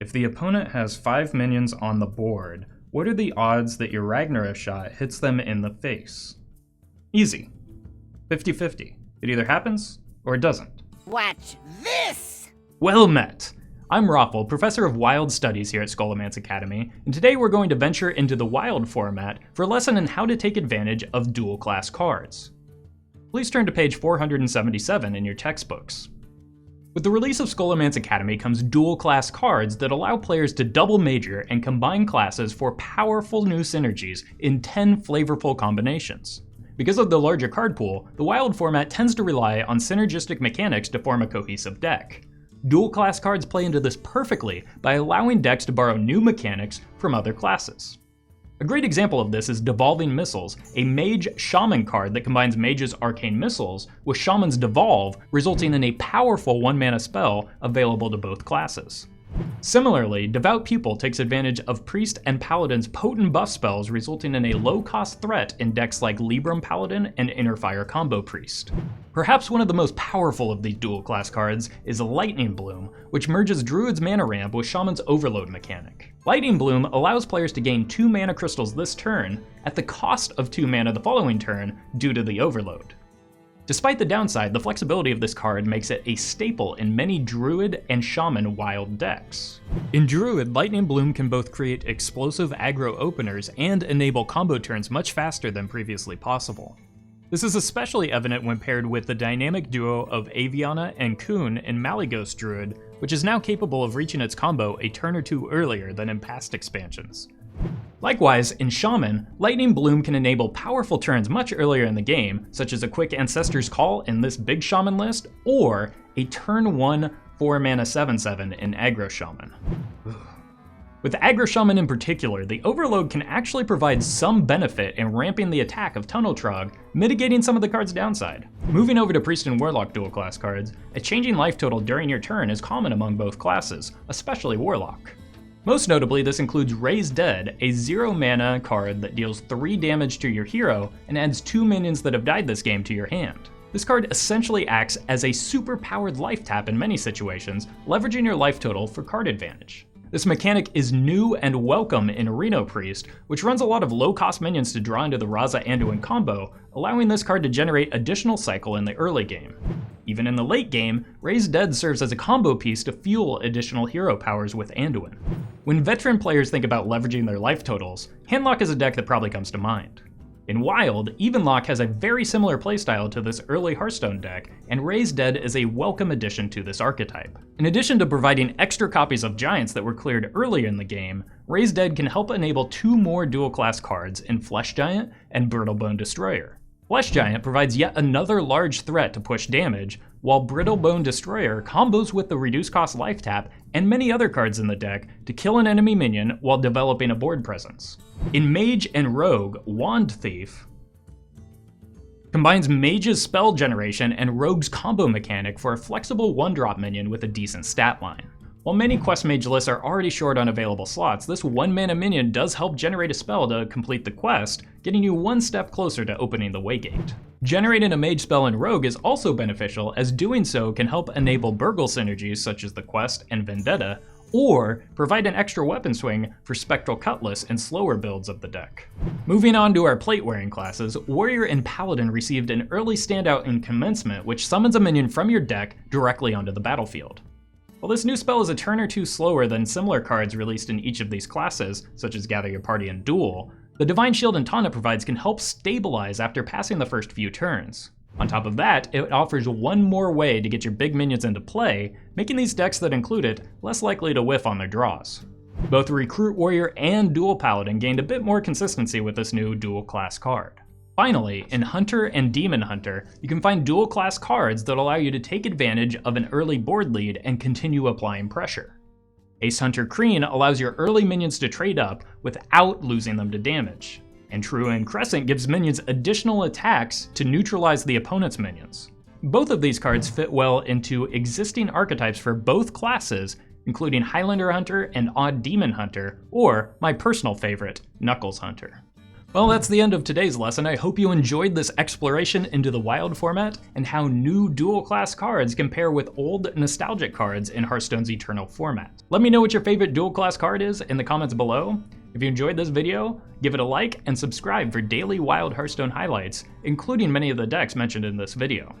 If the opponent has 5 minions on the board, what are the odds that your Ragnarok shot hits them in the face? Easy. 50-50. It either happens, or it doesn't. Watch this! Well met! I'm Roffle, Professor of Wild Studies here at Scholomance Academy, and today we're going to venture into the Wild format for a lesson on how to take advantage of dual-class cards. Please turn to page 477 in your textbooks. With the release of Scholomance Academy comes dual-class cards that allow players to double major and combine classes for powerful new synergies in 10 flavorful combinations. Because of the larger card pool, the Wild format tends to rely on synergistic mechanics to form a cohesive deck. Dual-class cards play into this perfectly by allowing decks to borrow new mechanics from other classes. A great example of this is Devolving Missiles, a Mage Shaman card that combines Mage's Arcane Missiles with Shaman's Devolve, resulting in a powerful 1-mana spell available to both classes. Similarly, Devout Pupil takes advantage of Priest and Paladin's potent buff spells, resulting in a low-cost threat in decks like Libram Paladin and Innerfire Combo Priest. Perhaps one of the most powerful of these dual-class cards is Lightning Bloom, which merges Druid's mana ramp with Shaman's Overload mechanic. Lightning Bloom allows players to gain 2 mana crystals this turn, at the cost of 2 mana the following turn due to the Overload. Despite the downside, the flexibility of this card makes it a staple in many Druid and Shaman Wild decks. In Druid, Lightning Bloom can both create explosive aggro openers and enable combo turns much faster than previously possible. This is especially evident when paired with the dynamic duo of Aviana and Kuhn in Malygos Druid, which is now capable of reaching its combo a turn or two earlier than in past expansions. Likewise, in Shaman, Lightning Bloom can enable powerful turns much earlier in the game, such as a quick Ancestor's Call in this big Shaman list, or a turn 1 4-mana 7/7 in Aggro Shaman. With Aggro Shaman in particular, the Overload can actually provide some benefit in ramping the attack of Tunnel Trog, mitigating some of the card's downside. Moving over to Priest and Warlock dual class cards, a changing life total during your turn is common among both classes, especially Warlock. Most notably, this includes Raise Dead, a 0-mana card that deals 3 damage to your hero and adds 2 minions that have died this game to your hand. This card essentially acts as a super-powered life tap in many situations, leveraging your life total for card advantage. This mechanic is new and welcome in Reno Priest, which runs a lot of low-cost minions to draw into the Raza Anduin combo, allowing this card to generate additional cycle in the early game. Even in the late game, Raise Dead serves as a combo piece to fuel additional hero powers with Anduin. When veteran players think about leveraging their life totals, Handlock is a deck that probably comes to mind. In Wild, Evenlock has a very similar playstyle to this early Hearthstone deck, and Raise Dead is a welcome addition to this archetype. In addition to providing extra copies of Giants that were cleared earlier in the game, Raise Dead can help enable 2 more dual-class cards in Flesh Giant and Brittlebone Destroyer. Flesh Giant provides yet another large threat to push damage, while Brittlebone Destroyer combos with the reduced cost life tap and many other cards in the deck to kill an enemy minion while developing a board presence. In Mage and Rogue, Wand Thief combines Mage's spell generation and Rogue's combo mechanic for a flexible 1-drop minion with a decent stat line. While many Quest Mage lists are already short on available slots, this 1-mana minion does help generate a spell to complete the quest, getting you 1 step closer to opening the Waygate. Generating a Mage spell in Rogue is also beneficial, as doing so can help enable Burgle synergies such as the Quest and Vendetta, or provide an extra weapon swing for Spectral Cutlass in slower builds of the deck. Moving on to our plate-wearing classes, Warrior and Paladin received an early standout in Commencement, which summons a minion from your deck directly onto the battlefield. While this new spell is a turn or two slower than similar cards released in each of these classes, such as Gather Your Party and Duel, the Divine Shield and Taunt it provides can help stabilize after passing the first few turns. On top of that, it offers one more way to get your big minions into play, making these decks that include it less likely to whiff on their draws. Both Recruit Warrior and Dual Paladin gained a bit more consistency with this new dual class card. Finally, in Hunter and Demon Hunter, you can find dual class cards that allow you to take advantage of an early board lead and continue applying pressure. Ace Hunter Kreen allows your early minions to trade up without losing them to damage, and Truant Crescent gives minions additional attacks to neutralize the opponent's minions. Both of these cards fit well into existing archetypes for both classes, including Highlander Hunter and Odd Demon Hunter, or my personal favorite, Knuckles Hunter. Well, that's the end of today's lesson. I hope you enjoyed this exploration into the Wild format and how new dual class cards compare with old nostalgic cards in Hearthstone's Eternal format. Let me know what your favorite dual class card is in the comments below. If you enjoyed this video, give it a like and subscribe for daily Wild Hearthstone highlights, including many of the decks mentioned in this video.